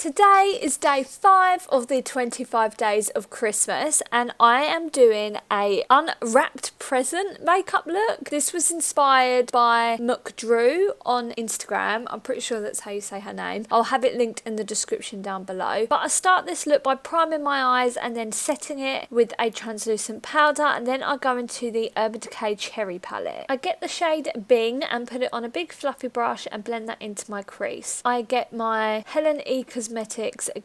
Today is day 5 of the 25 days of Christmas and I am doing a unwrapped present makeup look. This was inspired by Drew on Instagram. I'm pretty sure that's how you say her name. I'll have it linked in the description down below. But I start this look by priming my eyes and then setting it with a translucent powder, and then I go into the Urban Decay Cherry palette. I get the shade Bing and put it on a big fluffy brush and blend that into my crease. I get my Helen E Cosmetics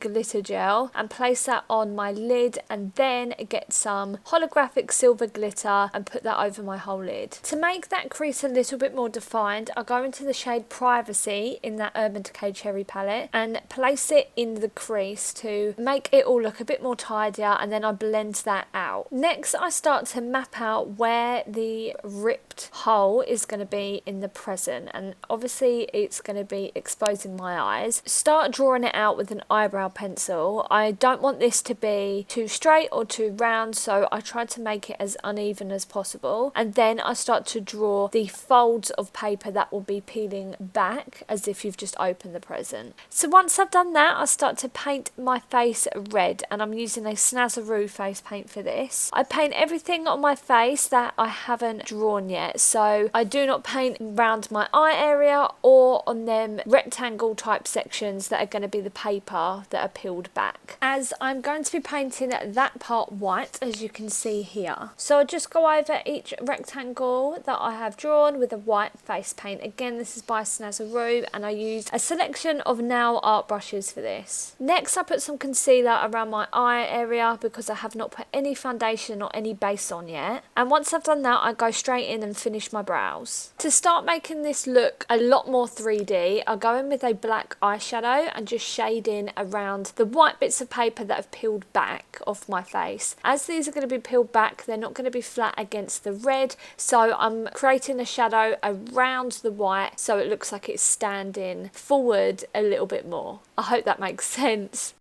glitter gel and place that on my lid, and then get some holographic silver glitter and put that over my whole lid. To make that crease a little bit more defined, I go into the shade Privacy in that Urban Decay Cherry palette and place it in the crease to make it all look a bit more tidier, and then I blend that out. Next I start to map out where the ripped hole is going to be in the present, and obviously it's going to be exposing my eyes. Start drawing it out with an eyebrow pencil. I don't want this to be too straight or too round, so I try to make it as uneven as possible, and then I start to draw the folds of paper that will be peeling back as if you've just opened the present. So once I've done that, I start to paint my face red, and I'm using a Snazaroo face paint for this. I paint everything on my face that I haven't drawn yet, so I do not paint around my eye area or on them rectangle type sections that are going to be the paper that are peeled back, as I'm going to be painting that part white, as you can see here. So I just go over each rectangle that I have drawn with a white face paint. Again, this is by Snazaroo and I used a selection of nail art brushes for this. Next I put some concealer around my eye area because I have not put any foundation or any base on yet, and once I've done that I go straight in and finish my brows. To start making this look a lot more 3D, I go in with a black eyeshadow and just shade in around the white bits of paper that have peeled back off my face. As these are going to be peeled back, they're not going to be flat against the red, so I'm creating a shadow around the white so it looks like it's standing forward a little bit more. I hope that makes sense.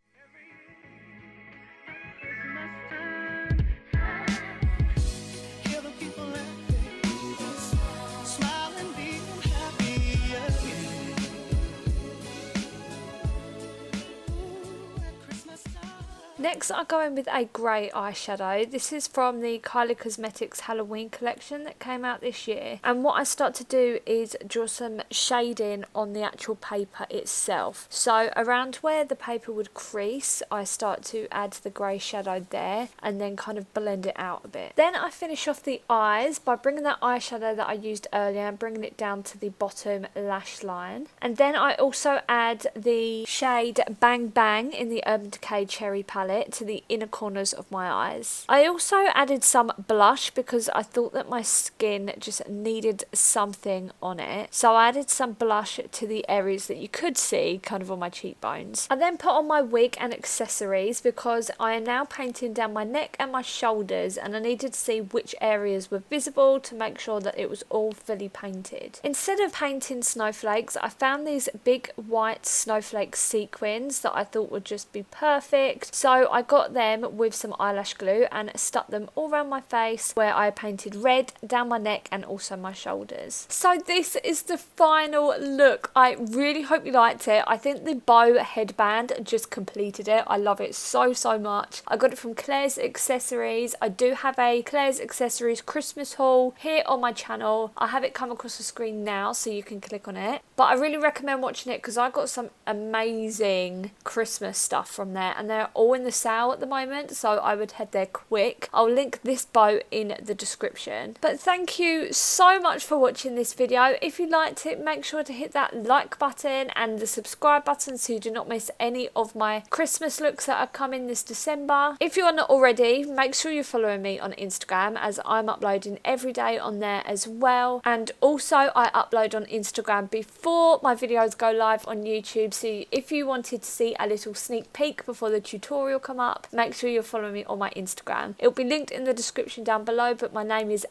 Next I go in with a grey eyeshadow. This is from the Kylie Cosmetics Halloween collection that came out this year, and what I start to do is draw some shading on the actual paper itself. So around where the paper would crease, I start to add the grey shadow there and then kind of blend it out a bit. Then I finish off the eyes by bringing that eyeshadow that I used earlier and bringing it down to the bottom lash line, and then I also add the shade Bang Bang in the Urban Decay Cherry palette to the inner corners of my eyes. I also added some blush because I thought that my skin just needed something on it, so I added some blush to the areas that you could see kind of on my cheekbones. I then put on my wig and accessories because I am now painting down my neck and my shoulders, and I needed to see which areas were visible to make sure that it was all fully painted. Instead of painting snowflakes, I found these big white snowflake sequins that I thought would just be perfect, so I got them with some eyelash glue and stuck them all around my face, where I painted red down my neck and also my shoulders. So this is the final look. I really hope you liked it. I think the bow headband just completed it. I love it so much. I got it from Claire's Accessories. I do have a Claire's Accessories Christmas haul here on my channel. I have it come across the screen now so you can click on it, but I really recommend watching it because I got some amazing Christmas stuff from there, and they're all in the sale at the moment, so I would head there quick. I'll link this bow in the description. But thank you so much for watching this video. If you liked it, make sure to hit that like button and the subscribe button so you do not miss any of my Christmas looks that are coming this December. If you are not already, make sure you're following me on Instagram, as I'm uploading every day on there as well, and also I upload on Instagram before my videos go live on YouTube, so if you wanted to see a little sneak peek before the tutorial come up, make sure you're following me on my Instagram. It'll be linked in the description down below, but my name is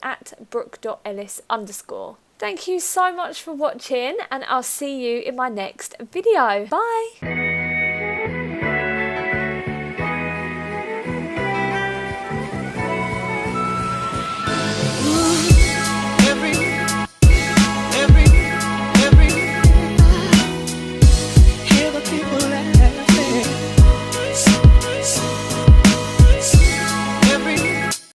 @brooke.ellis_. Thank you so much for watching, and I'll see you in my next video. Bye!